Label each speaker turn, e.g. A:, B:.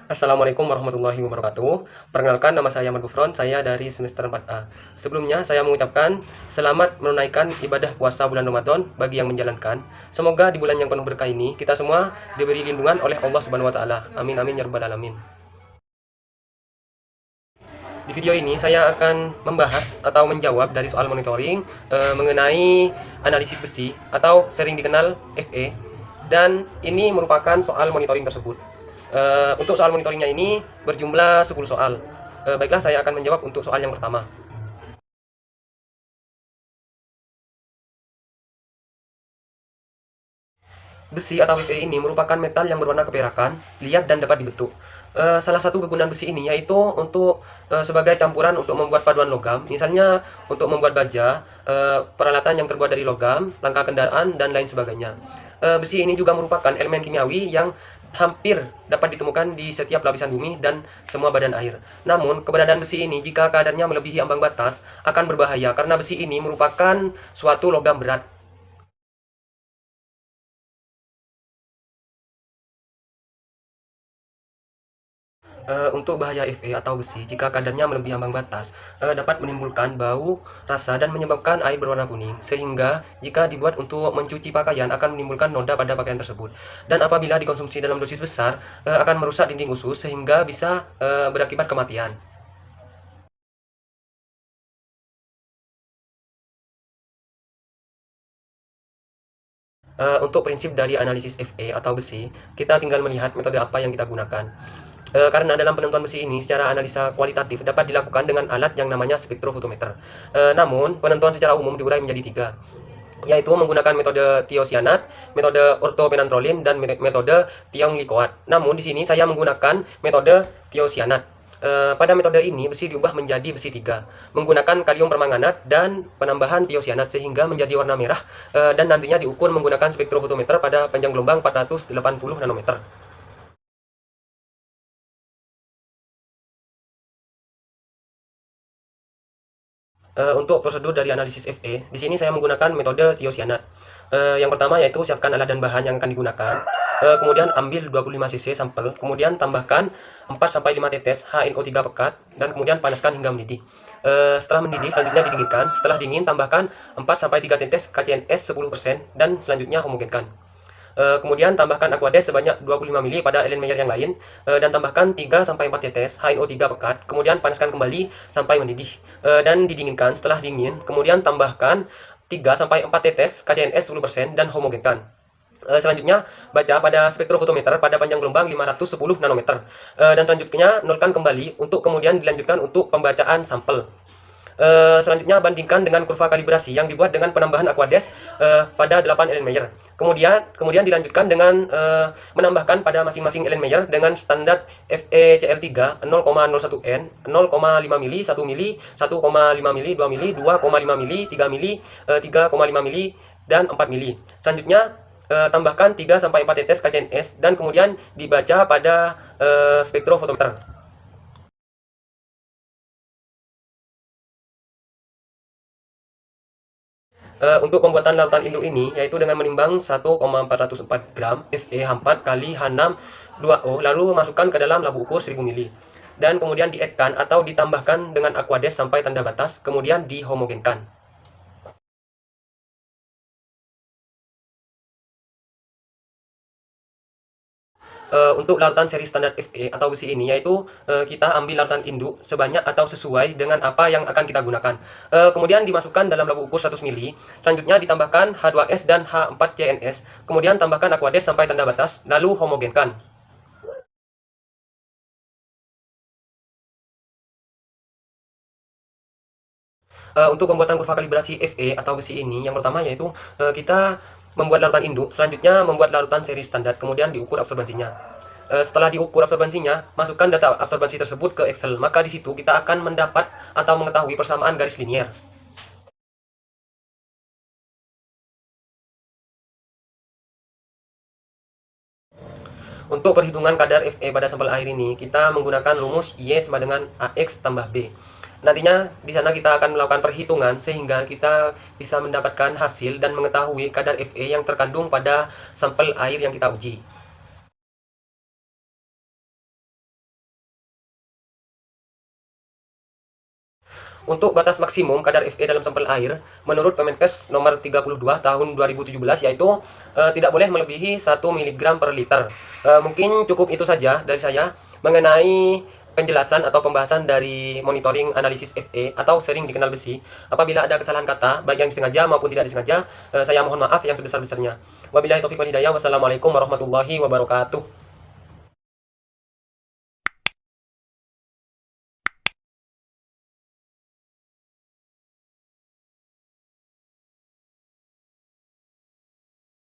A: Assalamualaikum warahmatullahi wabarakatuh. Perkenalkan, nama saya Ahmad Gufron, saya dari semester 4A. Sebelumnya saya mengucapkan selamat menunaikan ibadah puasa bulan Ramadan bagi yang menjalankan. Semoga di bulan yang penuh berkah ini kita semua diberi lindungan oleh Allah Subhanahu wa taala. Amin amin ya rabbal alamin. Di video ini saya akan membahas atau menjawab dari soal monitoring mengenai analisis besi atau sering dikenal FE, dan ini merupakan soal monitoring tersebut. Untuk soal monitoringnya ini berjumlah 10 soal. Baiklah, saya akan menjawab untuk soal yang pertama. Besi atau Fe ini merupakan metal yang berwarna keperakan, liat dan dapat dibentuk. Salah satu kegunaan besi ini yaitu untuk sebagai campuran untuk membuat paduan logam, misalnya untuk membuat baja, peralatan yang terbuat dari logam, langkah kendaraan dan lain sebagainya. Besi ini juga merupakan elemen kimiawi yang hampir dapat ditemukan di setiap lapisan bumi dan semua badan air. Namun, keberadaan besi ini jika kadarnya melebihi ambang batas akan berbahaya karena besi ini merupakan suatu logam berat. Untuk bahaya Fe atau besi jika kadarnya melebihi ambang batas dapat menimbulkan bau, rasa, dan menyebabkan air berwarna kuning, sehingga jika dibuat untuk mencuci pakaian akan menimbulkan noda pada pakaian tersebut. Dan apabila dikonsumsi dalam dosis besar akan merusak dinding usus sehingga bisa berakibat kematian. Untuk prinsip dari analisis Fe atau besi, kita tinggal melihat metode apa yang kita gunakan. Karena dalam penentuan besi ini secara analisa kualitatif dapat dilakukan dengan alat yang namanya spektrofotometer. Namun, penentuan secara umum diurai menjadi tiga, yaitu menggunakan metode tiosianat, metode ortopenantrolin, dan metode tionglycoat. Namun, di sini saya menggunakan metode tiosianat. Pada metode ini besi diubah menjadi besi 3 menggunakan kalium permanganat dan penambahan tiosianat sehingga menjadi warna merah, dan nantinya diukur menggunakan spektrofotometer pada panjang gelombang 480 nanometer. Untuk prosedur dari analisis Fe, di sini saya menggunakan metode tiosianat. Yang pertama yaitu siapkan alat dan bahan yang akan digunakan. Kemudian ambil 25 cc sampel, kemudian tambahkan 4-5 tetes HNO3 pekat, dan kemudian panaskan hingga mendidih. Setelah mendidih, selanjutnya didinginkan. Setelah dingin, tambahkan 4-3 tetes KCNS 10% dan selanjutnya homogenkan. Kemudian tambahkan Aquades sebanyak 25 ml pada Erlenmeyer yang lain, dan tambahkan 3-4 tetes HNO3 pekat, kemudian panaskan kembali sampai mendidih dan didinginkan. Setelah dingin, kemudian tambahkan 3-4 tetes KCNS 10% dan homogenkan. Selanjutnya baca pada spektrofotometer pada panjang gelombang 510 nanometer, dan selanjutnya nolkan kembali untuk kemudian dilanjutkan untuk pembacaan sampel. Selanjutnya bandingkan dengan kurva kalibrasi yang dibuat dengan penambahan Aquades pada 8 Erlenmeyer. Kemudian dilanjutkan dengan menambahkan pada masing-masing Erlenmeyer dengan standar FeCl3 0,01 N, 0,5 mili, 1 mili, 1,5 mili, 2 mili, 2,5 mili, 3 mili, 3,5 mili, dan 4 mili. Selanjutnya tambahkan 3-4 tetes KCNS dan kemudian dibaca pada spektrofotometer. Untuk pembuatan larutan induk ini yaitu dengan menimbang 1,404 gram Fe4 kali H6 2O, lalu masukkan ke dalam labu ukur 1000 ml dan kemudian dietkan atau ditambahkan dengan Aquades sampai tanda batas, kemudian dihomogenkan. Untuk larutan seri standar Fe atau besi ini yaitu kita ambil larutan induk sebanyak atau sesuai dengan apa yang akan kita gunakan. Kemudian dimasukkan dalam labu ukur 100 ml, selanjutnya ditambahkan H2S dan H4CNS, kemudian tambahkan Aquades sampai tanda batas, lalu homogenkan. Untuk pembuatan kurva kalibrasi Fe atau besi ini, yang pertama yaitu kita membuat larutan induk, selanjutnya membuat larutan seri standar, kemudian diukur absorbansinya. Setelah diukur absorbansinya, masukkan data absorbansi tersebut ke Excel, maka di situ kita akan mendapat atau mengetahui persamaan garis linier. Untuk perhitungan kadar Fe pada sampel air ini, kita menggunakan rumus Y sama dengan AX tambah B. Nantinya di sana kita akan melakukan perhitungan sehingga kita bisa mendapatkan hasil dan mengetahui kadar Fe yang terkandung pada sampel air yang kita uji. Untuk batas maksimum kadar Fe dalam sampel air menurut Permenkes nomor 32 tahun 2017 yaitu tidak boleh melebihi 1 mg per liter. Mungkin cukup itu saja dari saya mengenai penjelasan atau pembahasan dari monitoring analisis Fe atau sering dikenal besi. Apabila ada kesalahan kata baik yang disengaja maupun tidak disengaja, saya mohon maaf yang sebesar-besarnya. Wabillahi taufiq wal hidayah. Wassalamualaikum warahmatullahi wabarakatuh.